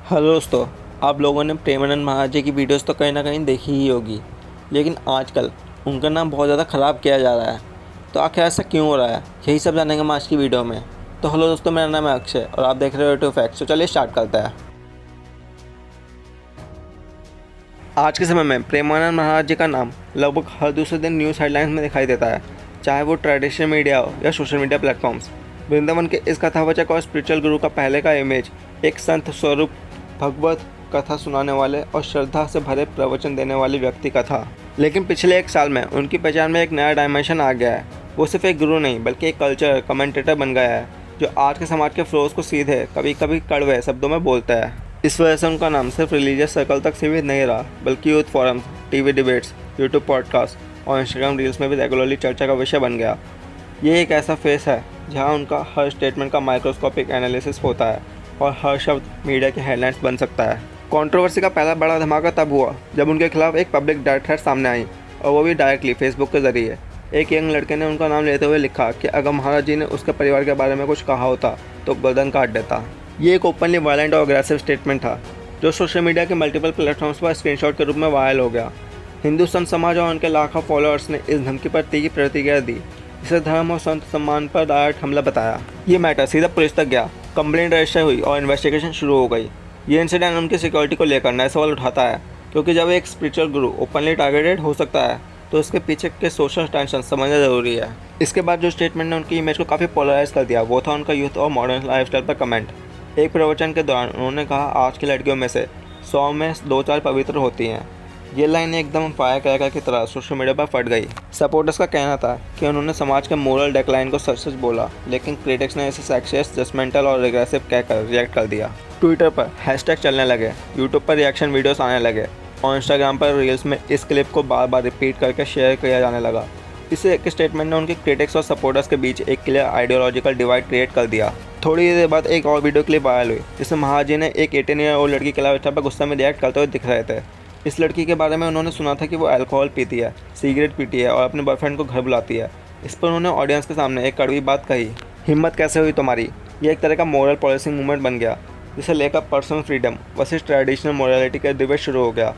Hello दोस्तों। आप लोगों ने प्रेमानंद महाराज जी की वीडियोस तो कहीं ना कहीं देखी ही होगी, लेकिन आजकल उनका नाम बहुत ज़्यादा ख़राब किया जा रहा है। तो आखिर ऐसा क्यों हो रहा है, यही सब जानेंगे हम आज की वीडियो में। तो हेलो दोस्तों, मेरा नाम है अक्षय और आप देख रहे हो टू फैक्ट्स। तो चलिए स्टार्ट करते हैं। आज के समय में प्रेमानंद महाराज जी का नाम लगभग हर दूसरे दिन न्यूज़ हेडलाइंस में दिखाई देता है, चाहे वो ट्रेडिशनल मीडिया हो या सोशल मीडिया प्लेटफॉर्म्स। वृंदावन के इस कथावाचक और स्पिरिचुअल गुरु का पहले का इमेज एक संत स्वरूप, भगवत कथा सुनाने वाले और श्रद्धा से भरे प्रवचन देने वाले व्यक्ति का था। लेकिन पिछले एक साल में उनकी पहचान में एक नया डायमेंशन आ गया है। वो सिर्फ एक गुरु नहीं बल्कि एक कल्चर कमेंटेटर बन गया है, जो आज के समाज के फ्लोज को सीधे, कभी कभी कड़वे शब्दों में बोलता है। इस वजह से उनका नाम सिर्फ रिलीजियस सर्कल तक सीमित नहीं रहा, बल्कि youth forums, TV debates, YouTube podcast और इंस्टाग्राम रील्स में भी रेगुलरली चर्चा का विषय बन गया। ये एक ऐसा फेस है जहां उनका हर स्टेटमेंट का माइक्रोस्कोपिक एनालिसिस होता है और हर शब्द मीडिया के हेडलाइंस बन सकता है। कंट्रोवर्सी का पहला बड़ा धमाका तब हुआ जब उनके खिलाफ एक पब्लिक डेथ थ्रेट सामने आई, और वो भी डायरेक्टली फेसबुक के जरिए। एक यंग लड़के ने उनका नाम लेते हुए लिखा कि अगर महाराज जी ने उसके परिवार के बारे में कुछ कहा होता तो गर्दन काट देता। ये एक ओपनली वायलेंट और अग्रेसिव स्टेटमेंट था, जो सोशल मीडिया के मल्टीपल प्लेटफॉर्म्स पर स्क्रीनशॉट के रूप में वायरल हो गया। हिंदू संत समाज और उनके लाखों फॉलोअर्स ने इस धमकी पर तीखी प्रतिक्रिया दी। इसे धर्म और संत सम्मान पर डायरेक्ट हमला बताया। ये मैटर सीधा पुलिस तक गया, कंप्लेंट रजिस्टर हुई और इन्वेस्टिगेशन शुरू हो गई। ये इंसिडेंट उनकी सिक्योरिटी को लेकर नए सवाल उठाता है, क्योंकि जब एक स्पिरिचुअल गुरु ओपनली टारगेटेड हो सकता है तो उसके पीछे के सोशल टेंशन समझना जरूरी है। इसके बाद जो स्टेटमेंट ने उनकी इमेज को काफ़ी पोलराइज कर दिया, वो था उनका यूथ और मॉडर्न लाइफस्टाइल पर कमेंट। एक प्रवचन के दौरान उन्होंने कहा, आज की लड़कियों में से 100 में 2-4 पवित्र होती हैं। ये लाइन एकदम फायर क्रैकर की तरह सोशल मीडिया पर फट गई। सपोर्टर्स का कहना था कि उन्होंने समाज के मोरल डेक्लाइन को सच सच बोला, लेकिन क्रिटिक्स ने इसे सेक्सियस्ट, जजमेंटल और रिग्रेसिव कहकर रिएक्ट कर दिया। ट्विटर पर हैशटैग चलने लगे, यूट्यूब पर रिएक्शन वीडियोस आने लगे और इंस्टाग्राम पर रील्स में इस क्लिप को बार बार रिपीट करके शेयर किया जाने लगा। इस एक स्टेटमेंट ने उनके क्रिटिक्स और सपोर्टर्स के बीच एक क्लियर आइडियोलॉजिकल डिवाइड क्रिएट कर दिया। थोड़ी देर बाद एक और वीडियो क्लिप वायरल हुई, जिसमें महाराज जी ने एक 18 ईयर ओल्ड लड़की के अलावा पर गुस्सा में रिएक्ट करते हुए दिख रहे थे। इस लड़की के बारे में उन्होंने सुना था कि वो अल्कोहल पीती है, सिगरेट पीती है और अपने बॉयफ्रेंड को घर बुलाती है। इस पर उन्होंने ऑडियंस के सामने एक कड़वी बात कही, हिम्मत कैसे हुई तुम्हारी। ये एक तरह का मोरल पॉलिसिंग मूवमेंट बन गया, जिसे लेकर personal freedom versus traditional morality का डिबेट शुरू हो गया।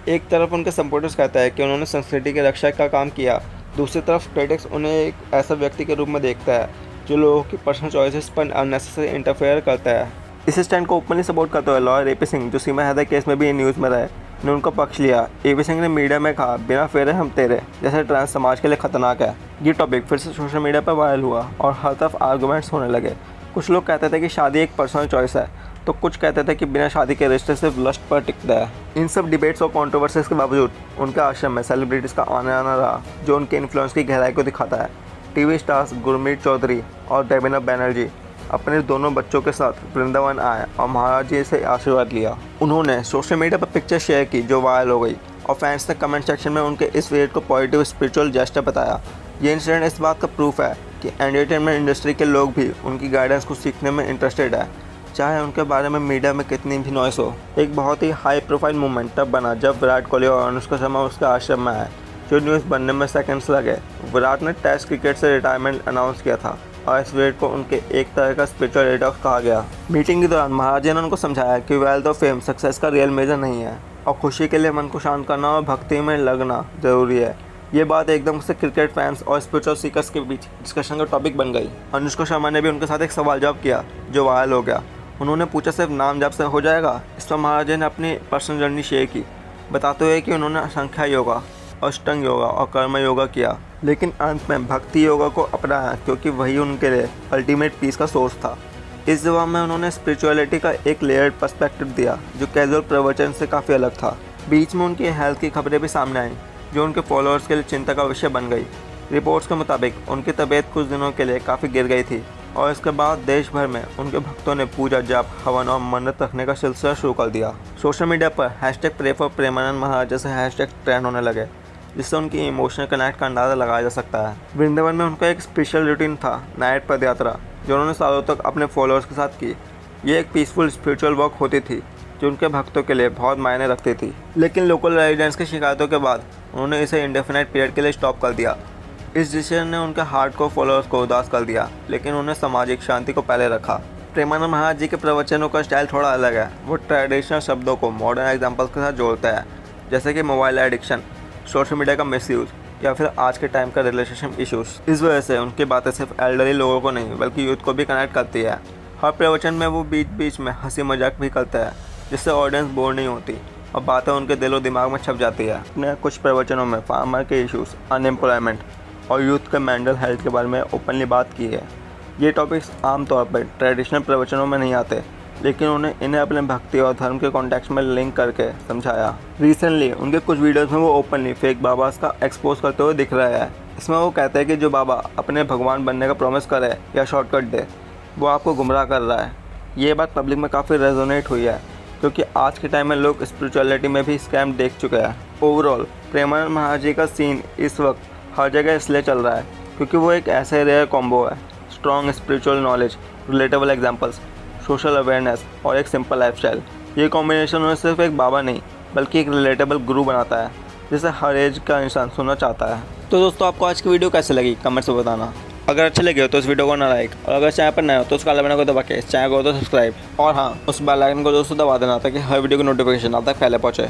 एक तरफ उनके सपोर्टर्स कहता है कि उन्होंने संस्कृति की रक्षा का काम किया, दूसरी तरफ क्रिटिक्स उन्हें एक ऐसा व्यक्ति के रूप में देखता है जो लोगों की पर्सनल चॉइसेस पर अननेसेसरी इंटरफेयर करता है। इस स्टैंड को ओपनली सपोर्ट करते हुए लॉयर एपी सिंह, जो सीमा हैदर केस में भी न्यूज़ में रहे, ने उनका पक्ष लिया। एपी सिंह ने मीडिया में कहा, बिना फेरे हम तेरे जैसे ट्रांस समाज के लिए खतरनाक है। ये टॉपिक फिर से सोशल मीडिया पर वायरल हुआ और हर तरफ आर्गूमेंट्स होने लगे। कुछ लोग कहते थे कि शादी एक पर्सनल चॉइस है, तो कुछ कहते थे कि बिना शादी के रिश्ते सिर्फ लस्ट पर टिकता है। इन सब डिबेट्स और कंट्रोवर्सीज के बावजूद उनके आश्रम में सेलिब्रिटीज़ का आना रहा, जो उनके इन्फ्लुएंस की गहराई को दिखाता है। टीवी स्टार्स गुरमीत चौधरी और देवेना बैनर्जी अपने दोनों बच्चों के साथ वृंदावन आए और महाराज जी से आशीर्वाद लिया। उन्होंने सोशल मीडिया पर पिक्चर शेयर की जो वायरल हो गई, और फैंस ने कमेंट सेक्शन में उनके इस विजिट को पॉजिटिव स्पिरिचुअल जेस्चर बताया। ये इंसिडेंट इस बात का प्रूफ है कि एंटरटेनमेंट इंडस्ट्री के लोग भी उनकी गाइडेंस को सीखने में इंटरेस्टेड है, चाहे उनके बारे में मीडिया में कितनी भी नॉइस हो। एक बहुत ही हाई प्रोफाइल मूवमेंट तब बना जब विराट कोहली और अनुष्का शर्मा उसके आश्रम में आए, जो न्यूज़ बनने में सेकंड्स लगे। विराट ने टेस्ट क्रिकेट से रिटायरमेंट अनाउंस किया था और इस विजिट को उनके एक तरह का स्पिरिचुअल डिटॉक्स कहा गया। मीटिंग के दौरान महाराज जी ने उनको समझाया कि वेल्थ और फेम सक्सेस का रियल मेजर नहीं है, और खुशी के लिए मन को शांत करना और भक्ति में लगना जरूरी है। ये बात एकदम से क्रिकेट फैंस और स्पिरिचुअल सीकर्स के बीच डिस्कशन का टॉपिक बन गई। अनुष्का शर्मा ने भी उनके साथ एक सवाल जवाब किया जो वायरल हो गया। उन्होंने पूछा, सिर्फ नाम जप से हो जाएगा। इस पर महाराज जी ने अपनी पर्सनल जर्नी शेयर की, बताते हुए कि उन्होंने संख्या योगा, अष्टांग योगा और कर्म योगा किया, लेकिन अंत में भक्ति योगा को अपनाया, क्योंकि वही उनके लिए अल्टीमेट पीस का सोर्स था। इस जवाब में उन्होंने स्पिरिचुअलिटी का एक लेयर्ड पर्सपेक्टिव दिया, जो कैजुअल प्रवचन से काफ़ी अलग था। बीच में उनकी हेल्थ की खबरें भी सामने आईं, जो उनके फॉलोअर्स के लिए चिंता का विषय बन गई। रिपोर्ट्स के मुताबिक उनकी तबीयत कुछ दिनों के लिए काफ़ी गिर गई थी, और इसके बाद देश भर में उनके भक्तों ने पूजा, जाप, हवन और मन्नत रखने का सिलसिला शुरू कर दिया। सोशल मीडिया पर hashtag pray for Premanand Maharaj जैसे हैशटैग ट्रेंड होने लगे, जिससे उनकी इमोशनल कनेक्ट का अंदाज़ा लगाया जा सकता है। वृंदावन में उनका एक स्पेशल रूटीन था, नाइट पद यात्रा, जो उन्होंने सालों तक अपने फॉलोअर्स के साथ की। ये एक पीसफुल स्पिरिचुअल वॉक होती थी, जो उनके भक्तों के लिए बहुत मायने रखती थी। लेकिन लोकल रेजिडेंट्स की शिकायतों के बाद उन्होंने इसे इंडेफिनाइट पीरियड के लिए स्टॉप कर दिया। इस डिसीजन ने उनके हार्डकोर फॉलोअर्स को उदास कर दिया, लेकिन उन्होंने सामाजिक शांति को पहले रखा। प्रेमानंद महाराज जी के प्रवचनों का स्टाइल थोड़ा अलग है। वो ट्रेडिशनल शब्दों को मॉडर्न एग्जाम्पल्स के साथ जोड़ता है, जैसे कि मोबाइल एडिक्शन, सोशल मीडिया का मिसयूज़ या फिर आज के टाइम का रिलेशनशिप इश्यूज़। इस वजह से उनकी बातें सिर्फ एल्डरली लोगों को नहीं बल्कि यूथ को भी कनेक्ट करती है। हर प्रवचन में वो बीच बीच में हंसी मजाक भी करता है, जिससे ऑडियंस बोर नहीं होती और बातें उनके दिलो दिमाग में छप जाती है। अपने कुछ प्रवचनों में फार्मर के इश्यूज़, अनएम्प्लॉयमेंट और यूथ के मेंटल हेल्थ के बारे में ओपनली बात की है। ये टॉपिक्स आमतौर पर ट्रेडिशनल प्रवचनों में नहीं आते, लेकिन इन्हें अपने भक्ति और धर्म के कॉन्टेक्स्ट में लिंक करके समझाया। रिसेंटली उनके कुछ वीडियोस में वो ओपनली फेक बाबास का एक्सपोज करते हुए दिख रहा है। इसमें वो कहते हैं कि जो बाबा अपने भगवान बनने का प्रॉमिस करे या शॉर्टकट दे, वो आपको गुमराह कर रहा है। ये बात पब्लिक में काफ़ी रेजोनेट हुई है, क्योंकि आज के टाइम में लोग स्पिरिचुअलिटी में भी स्कैम देख चुके हैं। ओवरऑल प्रेमानंद महाराज जी का सीन इस वक्त हर जगह इसलिए चल रहा है क्योंकि वो एक ऐसे रेयर कॉम्बो है। Strong spiritual knowledge, relatable examples, social awareness और एक सिंपल लाइफस्टाइल। ये कॉम्बिनेशन उन्हें सिर्फ एक बाबा नहीं बल्कि एक रिलेटेबल गुरु बनाता है, जिसे हर एज का इंसान सुनना चाहता है। तो दोस्तों, आपको आज की वीडियो कैसी लगी कमेंट्स में बताना। अगर अच्छी लगी हो तो इस वीडियो को ना लाइक, और अगर चैनल पर नए हो तो उस काले बटन को दबा के चैनल को तो सब्सक्राइब, और हाँ, उस बेल आइकन को दोस्तों दबा देना ताकि हर वीडियो की नोटिफिकेशन आप तक पहले पहुँचे।